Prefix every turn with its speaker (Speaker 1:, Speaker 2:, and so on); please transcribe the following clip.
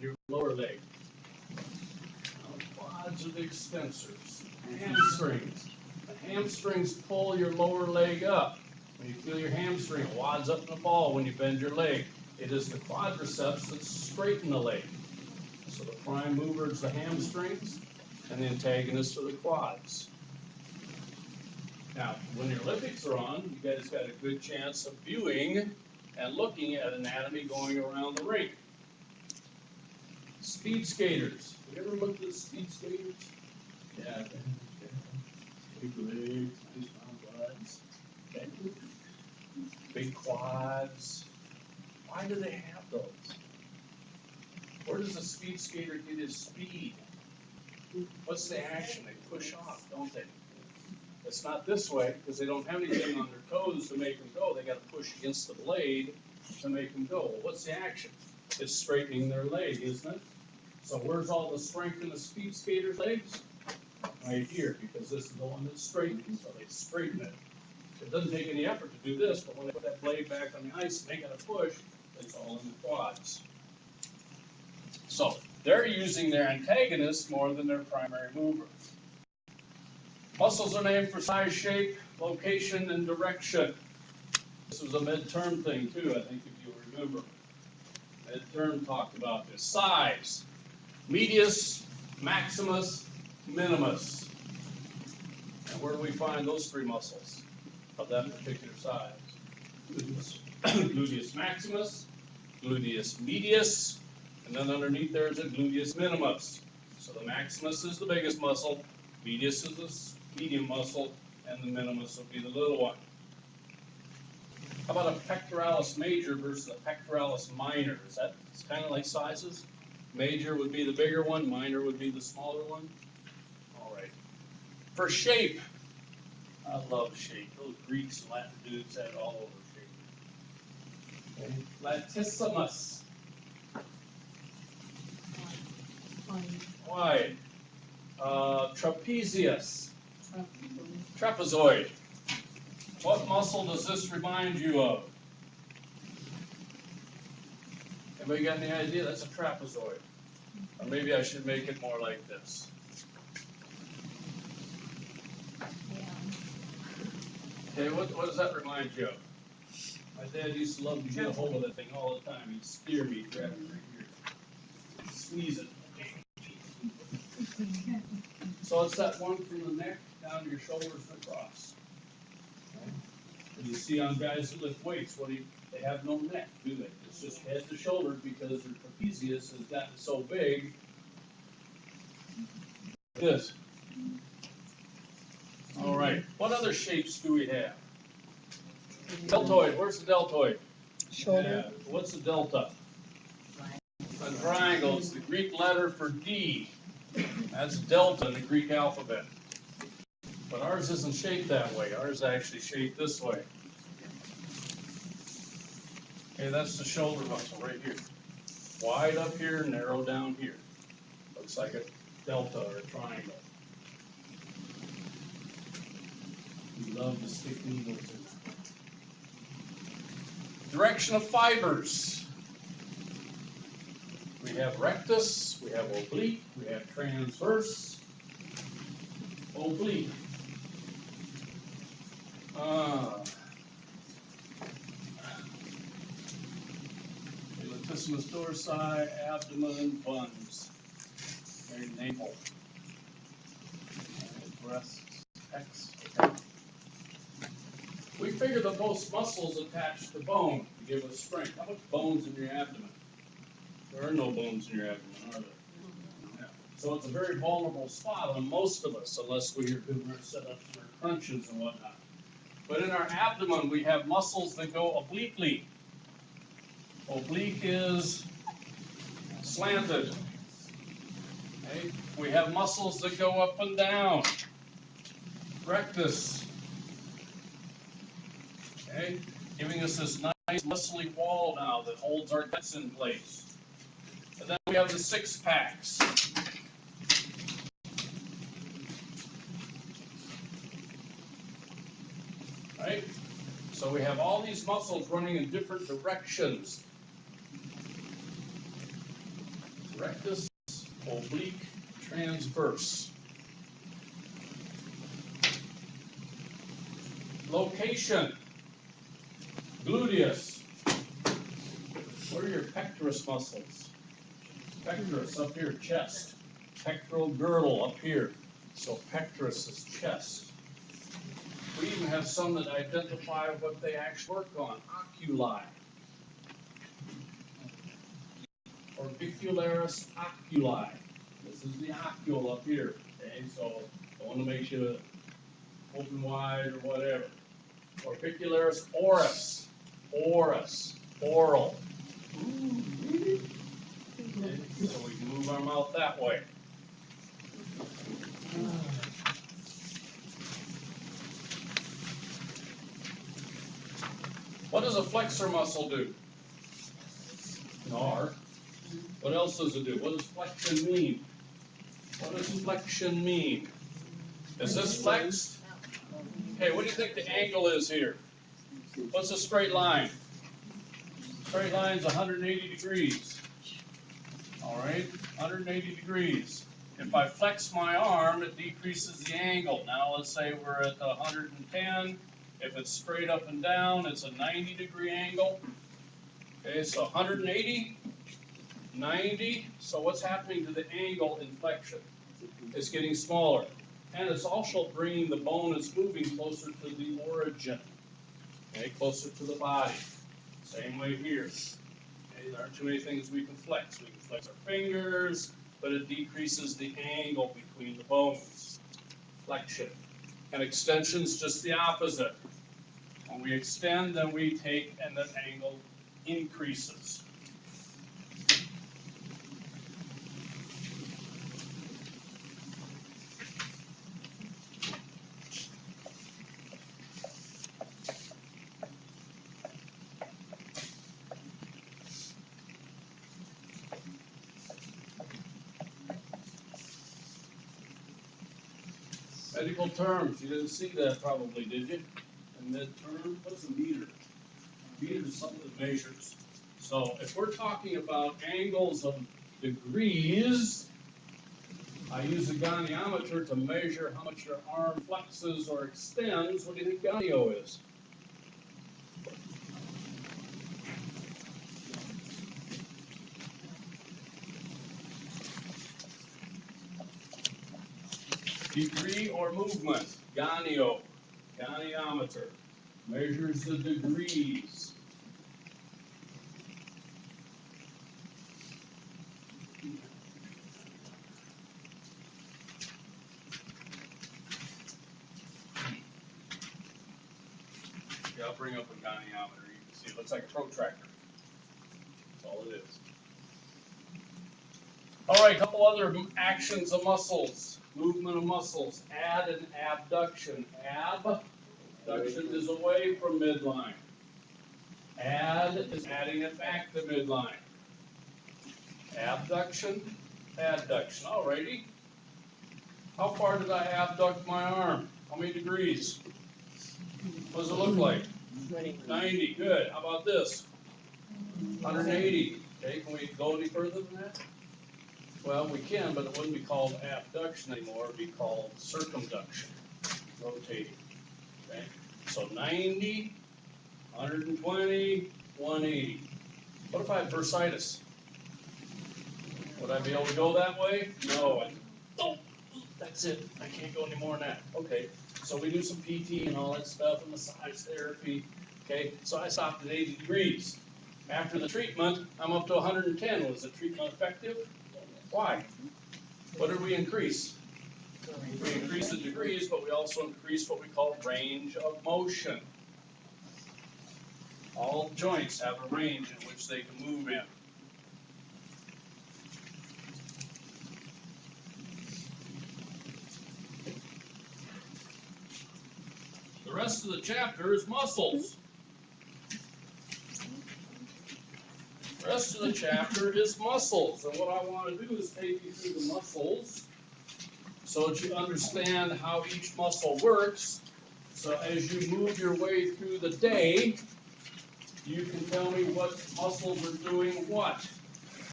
Speaker 1: and your lower leg. Now, quads are the extensors. Hamstrings. The hamstrings pull your lower leg up. When you feel your hamstring, it wads up in the ball when you bend your leg. It is the quadriceps that straighten the leg. So the prime mover is the hamstrings, and the antagonist are the quads. Now, when your Olympics are on, you guys got a good chance of viewing and looking at anatomy going around the rink. Speed skaters. Have you ever looked at speed skaters? Yeah. Big legs, nice round buds. Okay. Big quads. Why do they have those? Where does a speed skater get his speed? What's the action? They push off, don't they? It's not this way, because they don't have anything on their toes to make them go. They got to push against the blade to make them go. Well, what's the action? It's straightening their leg, isn't it? So where's all the strength in the speed skater's legs? Right here, because this is the one that's straightening, so they straighten it. It doesn't take any effort to do this, but when they put that blade back on the ice and they got to push, it's all in the quads. So they're using their antagonist more than their primary mover. Muscles are named for size, shape, location, and direction. This was a midterm thing too, I think, if you remember. Midterm talked about this. Size, medius, maximus, minimus. And where do we find those three muscles of that particular size? Gluteus maximus, gluteus medius, and then underneath there is a gluteus minimus. So the maximus is the biggest muscle, medius is the medium muscle, and the minimus will be the little one. How about a pectoralis major versus a pectoralis minor? Is that it's kind of like sizes? Major would be the bigger one, minor would be the smaller one. All right. For shape, I love shape. Those Greeks and Latin dudes had it all over shape. Okay. Latissimus. Wide. Trapezius. Trapezoid. What muscle does this remind you of? Anybody got any idea? That's a trapezoid. Or maybe I should make it more like this. Okay, what does that remind you of? My dad used to love to get a hold of that thing all the time. He'd steer me, grab it right here. Squeeze it. So it's that one from the neck down to your shoulders and across. Okay. And you see on guys that lift weights, they have no neck, do they? It's just head to shoulder because their trapezius has gotten so big. This. All right. What other shapes do we have? Deltoid. Where's the deltoid?
Speaker 2: Shoulder.
Speaker 1: Yeah. What's the delta? A triangle. It's the Greek letter for D. That's delta in the Greek alphabet. But ours isn't shaped that way. Ours is actually shaped this way. Okay, that's the shoulder muscle right here. Wide up here, narrow down here. Looks like a delta or a triangle. We love to stick needles in. Direction of fibers. We have rectus, we have oblique, we have transverse, oblique. Latissimus dorsi, abdomen, buns, very navel, breasts, pecs. Okay. We figure that most muscles attach to bone to give us strength. How much bone's in your abdomen? There are no bones in your abdomen, are there? Yeah. So it's a very vulnerable spot on most of us, unless we are doing our setups for crunches and whatnot. But in our abdomen, we have muscles that go obliquely. Oblique is slanted. Okay. We have muscles that go up and down. Rectus. Okay. Giving us this nice muscly wall now that holds our guts in place. And then we have the six packs. Right? So we have all these muscles running in different directions. rectus, oblique, transverse. Location, gluteus. What are your pectoris muscles? Pectoris up here, chest. Pectoral girdle up here. So pectoris is chest. We even have some that identify what they actually work on. Oculi. Orbicularis oculi. This is the ocule up here. Okay, so I want to make you open wide or whatever. Orbicularis oris. Oris. Oral. Ooh, really? Okay, so we can move our mouth that way. What does a flexor muscle do? Gnar. What else does it do? What does flexion mean? What does flexion mean? Is this flexed? Okay, what do you think the angle is here? What's a straight line? Straight line's 180 degrees. All right, 180 degrees. If I flex my arm, it decreases the angle. Now let's say we're at 110. If it's straight up and down, it's a 90-degree angle. Okay, so 180, 90. So what's happening to the angle in flexion? It's getting smaller. And it's also bringing the bone that's moving closer to the origin. Okay, closer to the body. Same way here. Okay, there aren't too many things we can flex. We can flex our fingers, but it decreases the angle between the bones. Flexion. And extension's just the opposite. When we extend, then we take, and the angle increases. Medical terms, you didn't see that probably, did you? And that term, what's a meter? A meter is something that measures. So if we're talking about angles of degrees, I use a goniometer to measure how much your arm flexes or extends. What do you think gonio is? Degree or movement, gonio, goniometer, measures the degrees. Yeah, I'll bring up a goniometer. You can see it looks like a protractor. That's all it is. All right, a couple other actions of muscles. Movement of muscles, add and abduction. Abduction is away from midline. Add is adding it back to midline. Abduction, adduction. Alrighty. How far did I abduct my arm? How many degrees? What does it look like? 90. Good. How about this? 180. Okay, can we go any further than that? Well, we can, but it wouldn't be called abduction anymore. It would be called circumduction, rotating. Okay? So 90, 120, 180. What if I had bursitis? Would I be able to go that way? No. Oh, that's it. I can't go any more than that. Okay, so we do some PT and all that stuff and massage therapy. Okay, so I stopped at 80 degrees. After the treatment, I'm up to 110. Was the treatment effective? Why? What did we increase? We increased the degrees, but we also increased what we call range of motion. All joints have a range in which they can move in. The rest of the chapter is muscles. The rest of the chapter is muscles, and what I want to do is take you through the muscles so that you understand how each muscle works. So as you move your way through the day, you can tell me what muscles are doing what.